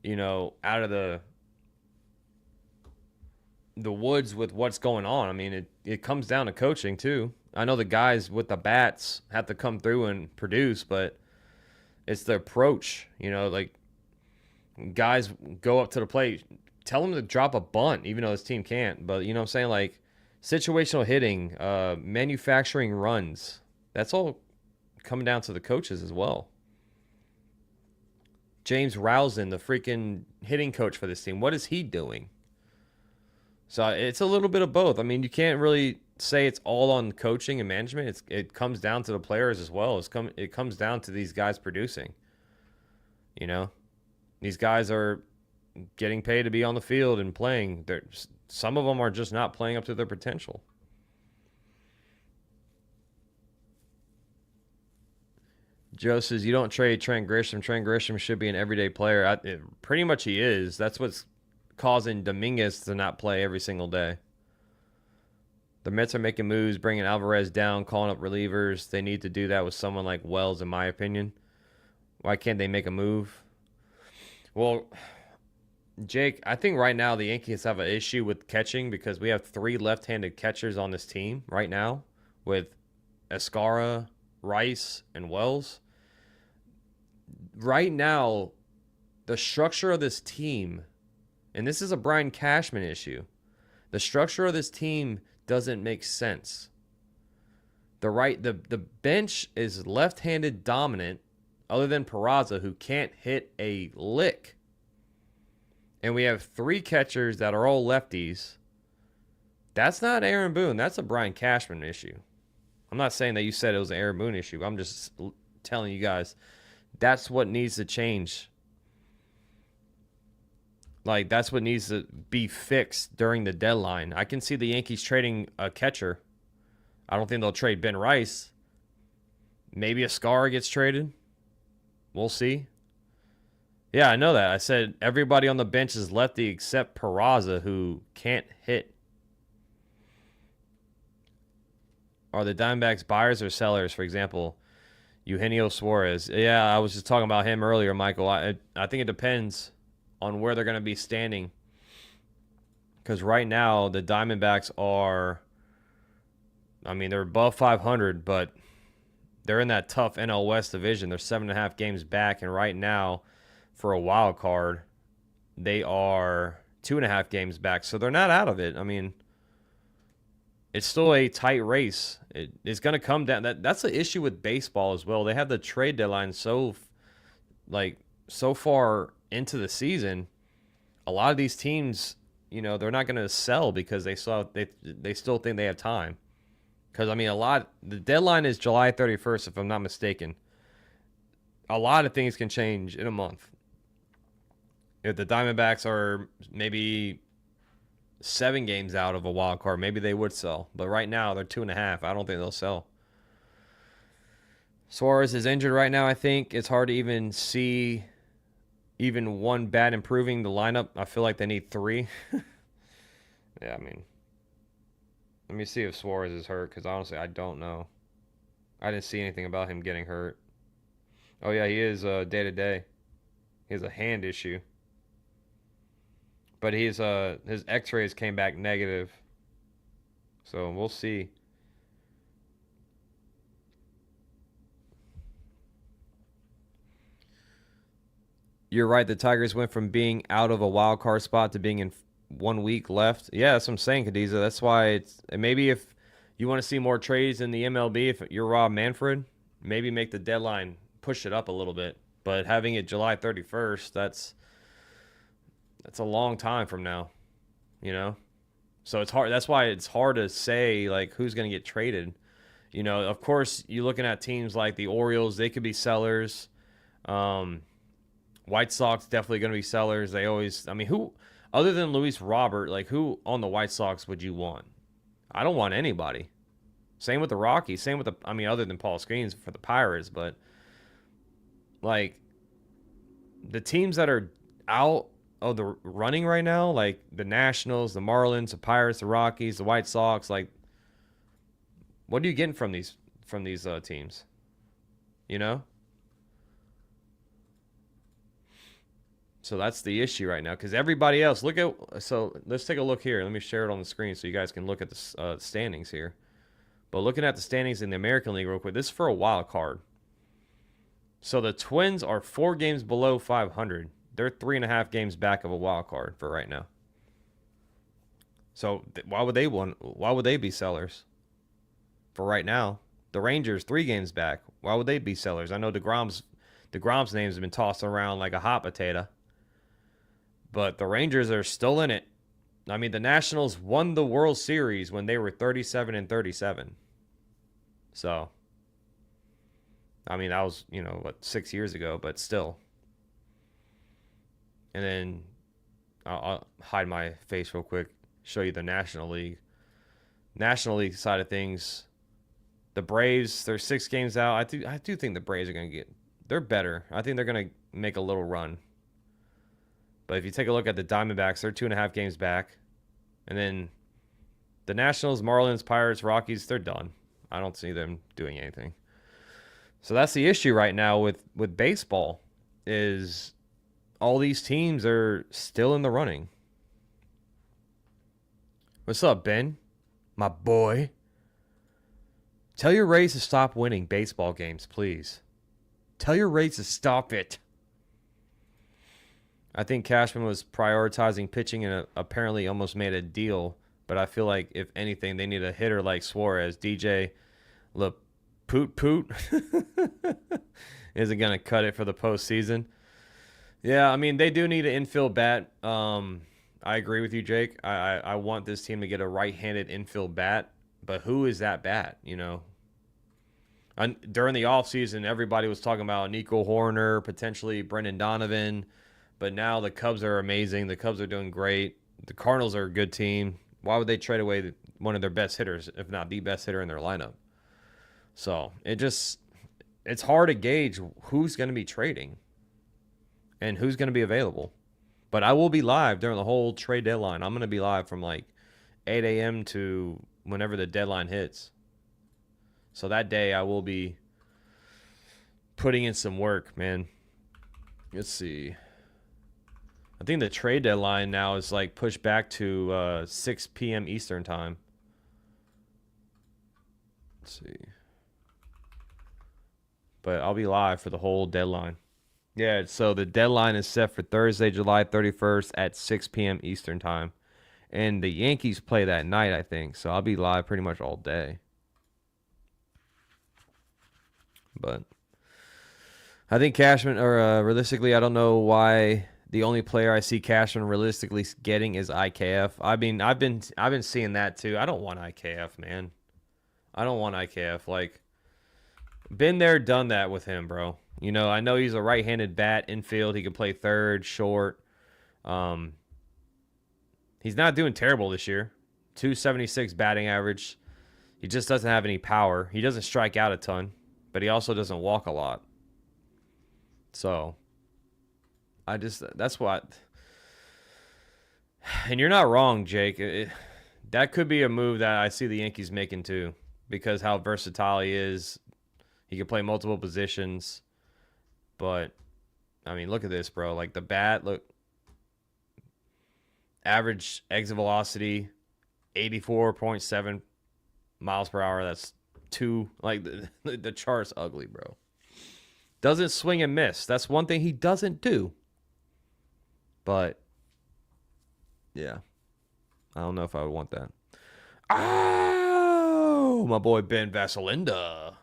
out of the woods with what's going on. I mean, it comes down to coaching too. I know the guys with the bats have to come through and produce, but it's the approach. Like guys go up to the plate, tell them to drop a bunt, even though this team can't. But you know what I'm saying? Like situational hitting, manufacturing runs. That's all coming down to the coaches as well. James Rousden, the freaking hitting coach for this team, what is he doing? So it's a little bit of both. I mean, you can't really say it's all on coaching and management. It comes down to the players as well. It comes down to these guys producing. These guys are getting paid to be on the field and playing. Some of them are just not playing up to their potential. Joe says, you don't trade Trent Grisham. Trent Grisham should be an everyday player. Pretty much he is. That's what's causing Dominguez to not play every single day. The Mets are making moves, bringing Alvarez down, calling up relievers. They need to do that with someone like Wells, in my opinion. Why can't they make a move? Well, Jake, I think right now the Yankees have an issue with catching because we have 3 left-handed catchers on this team right now with Escara, Rice, and Wells. Right now, the structure of this team, and this is a Brian Cashman issue, the structure of this team doesn't make sense. The bench is left-handed dominant, other than Peraza, who can't hit a lick. And we have 3 catchers that are all lefties. That's not Aaron Boone. That's a Brian Cashman issue. I'm not saying that you said it was an Aaron Boone issue. I'm just telling you guys that's what needs to change. Like, that's what needs to be fixed during the deadline. I can see the Yankees trading a catcher. I don't think they'll trade Ben Rice. Maybe Escara gets traded. We'll see. Yeah, I know that. I said everybody on the bench is lefty except Peraza, who can't hit. Are the Diamondbacks buyers or sellers? For example, Eugenio Suarez. Yeah, I was just talking about him earlier, Michael. I think it depends on where they're going to be standing. Because right now, the Diamondbacks are, I mean, they're above 500, but they're in that tough NL West division. They're 7.5 games back. And right now, for a wild card, they are 2.5 games back. So they're not out of it. I mean, it's still a tight race. It's going to come down. That's the issue with baseball as well. They have the trade deadline so far into the season. A lot of these teams, they're not going to sell because they still think they have time. Because I mean, the deadline is July 31st, if I'm not mistaken. A lot of things can change in a month. If the Diamondbacks are maybe 7 games out of a wild card, maybe they would sell. But right now, they're 2.5. I don't think they'll sell. Suarez is injured right now, I think. It's hard to even see even one bat improving the lineup. I feel like they need 3. Yeah, I mean, let me see if Suarez is hurt, because honestly, I don't know. I didn't see anything about him getting hurt. Oh, yeah, he is day-to-day. He has a hand issue. But his x-rays came back negative. So we'll see. You're right. The Tigers went from being out of a wild card spot to being in 1 week left. Yeah, that's what I'm saying, Khadiza. That's why maybe if you want to see more trades in the MLB, if you're Rob Manfred, maybe make the deadline push it up a little bit. But having it July 31st, that's a long time from now, So it's hard. That's why it's hard to say, like, who's going to get traded. Of course, you're looking at teams like the Orioles. They could be sellers. White Sox definitely going to be sellers. They always, I mean, who, other than Luis Robert, like, who on the White Sox would you want? I don't want anybody. Same with the Rockies. Same with other than Paul Skeens for the Pirates. But, like, the teams that are out of the running right now, like the Nationals, the Marlins, the Pirates, the Rockies, the White Sox, like, what are you getting from these teams? So that's the issue right now, because everybody else, so let's take a look here. Let me share it on the screen so you guys can look at the standings here. But looking at the standings in the American League real quick, this is for a wild card. So the Twins are 4 games below 500. They're 3.5 games back of a wild card for right now. So why would they be sellers for right now? The Rangers 3 games back. Why would they be sellers? I know DeGrom's names have been tossed around like a hot potato, but the Rangers are still in it. I mean, the Nationals won the World Series when they were 37-37. So, I mean, that was 6 years ago, but still. And then I'll hide my face real quick, show you the National League. National League side of things, the Braves, they're 6 games out. I do think the Braves are going to they're better. I think they're going to make a little run. But if you take a look at the Diamondbacks, they're 2.5 games back. And then the Nationals, Marlins, Pirates, Rockies, they're done. I don't see them doing anything. So that's the issue right now with baseball, is all these teams are still in the running. What's up, Ben? My boy. Tell your Rays to stop winning baseball games, please. Tell your Rays to stop it. I think Cashman was prioritizing pitching and apparently almost made a deal. But I feel like, if anything, they need a hitter like Suarez. DJ Poot isn't going to cut it for the postseason. Yeah, I mean, they do need an infield bat. I agree with you, Jake. I want this team to get a right-handed infield bat. But who is that bat, And during the offseason, everybody was talking about Nico Horner, potentially Brendan Donovan. But now the Cubs are amazing. The Cubs are doing great. The Cardinals are a good team. Why would they trade away one of their best hitters, if not the best hitter in their lineup? So it's hard to gauge who's going to be trading and who's going to be available. But I will be live during the whole trade deadline. I'm going to be live from like 8 a.m. to whenever the deadline hits. So that day I will be putting in some work, man. Let's see. I think the trade deadline now is like pushed back to 6 p.m. Eastern time. Let's see. But I'll be live for the whole deadline. Yeah, so the deadline is set for Thursday, July 31st at 6 p.m. Eastern time. And the Yankees play that night, I think. So I'll be live pretty much all day. But I think Cashman, or realistically, I don't know why the only player I see Cashman realistically getting is IKF. I mean, I've been seeing that too. I don't want IKF, man. I don't want IKF. Like, been there, done that with him, bro. You know, I know he's a right-handed bat infield. He can play third, short. He's not doing terrible this year. 276 batting average. He just doesn't have any power. He doesn't strike out a ton, but he also doesn't walk a lot. So, that's what. And you're not wrong, Jake. That could be a move that I see the Yankees making too, because how versatile he is. He can play multiple positions. But, I mean, look at this, bro. Like, the bat, look. Average exit velocity, 84.7 miles per hour. That's 2. Like, the chart's ugly, bro. Doesn't swing and miss. That's one thing he doesn't do. But, yeah. I don't know if I would want that. Oh, my boy Ben Vasalinda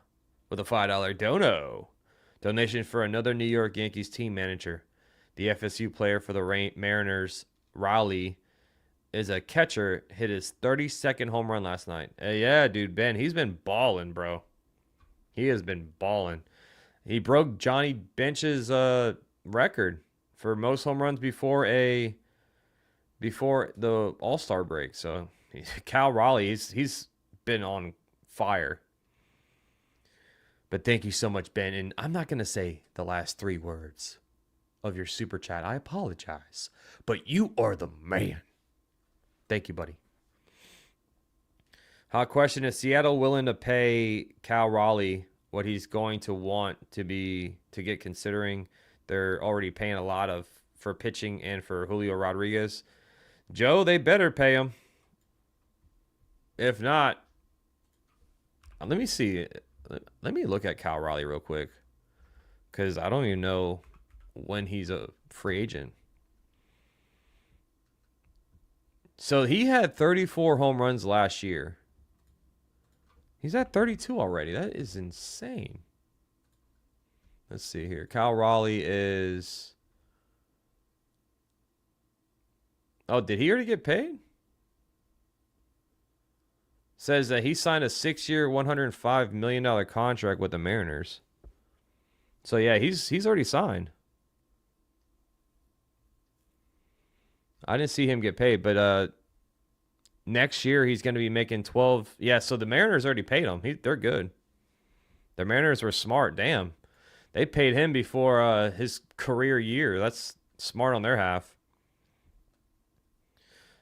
with a $5 dono. Donation for another New York Yankees team manager. The FSU player for the Mariners, Raleigh, is a catcher, hit his 32nd home run last night. Yeah, dude, Ben, he's been balling, bro. He has been balling. He broke Johnny Bench's record for most home runs before the All-Star break. So Cal Raleigh, he's been on fire. But thank you so much, Ben. And I'm not going to say the last 3 words of your super chat. I apologize. But you are the man. Thank you, buddy. Hot question. Is Seattle willing to pay Cal Raleigh what he's going to want to get, considering they're already paying a lot for pitching and for Julio Rodriguez? Joe, they better pay him. If not, let me see. Let me look at Cal Raleigh real quick, because I don't even know when he's a free agent. So he had 34 home runs last year. He's at 32 already. That is insane. Let's see here. Cal Raleigh is... Oh, did he already get paid? Says that he signed a 6-year, $105 million contract with the Mariners. So, yeah, he's already signed. I didn't see him get paid, but next year he's going to be making 12. Yeah, so the Mariners already paid him. They're good. The Mariners were smart. Damn. They paid him before his career year. That's smart on their half.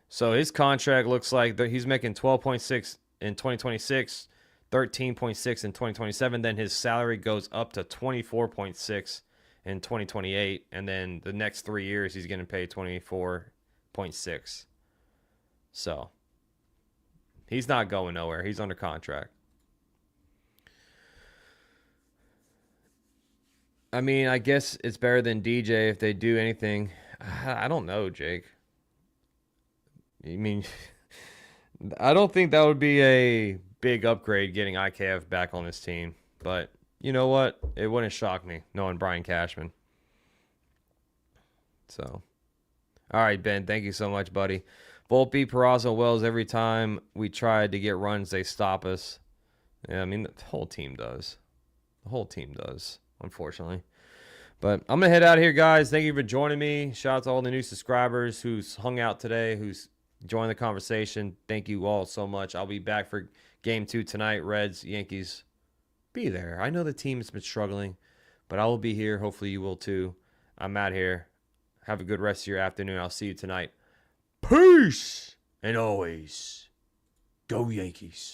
So his contract looks like he's making 12.6 in 2026, 13.6 in 2027. Then his salary goes up to 24.6 in 2028. And then the next 3 years he's going to pay 24.6. So he's not going nowhere. He's under contract. I mean, I guess it's better than DJ if they do anything. I don't know, Jake. I mean, I don't think that would be a big upgrade getting IKF back on this team. But you know what? It wouldn't shock me knowing Brian Cashman. So, all right, Ben. Thank you so much, buddy. Volpe, Peraza, Wells, every time we try to get runs, they stop us. Yeah, I mean, the whole team does. The whole team does, unfortunately. But I'm going to head out of here, guys. Thank you for joining me. Shout out to all the new subscribers who's hung out today, who's joined the conversation. Thank you all so much. I'll be back for Game 2 tonight. Reds, Yankees. Be there. I know the team's been struggling, but I will be here. Hopefully you will too. I'm out here. Have a good rest of your afternoon. I'll see you tonight. Peace! And always, go Yankees.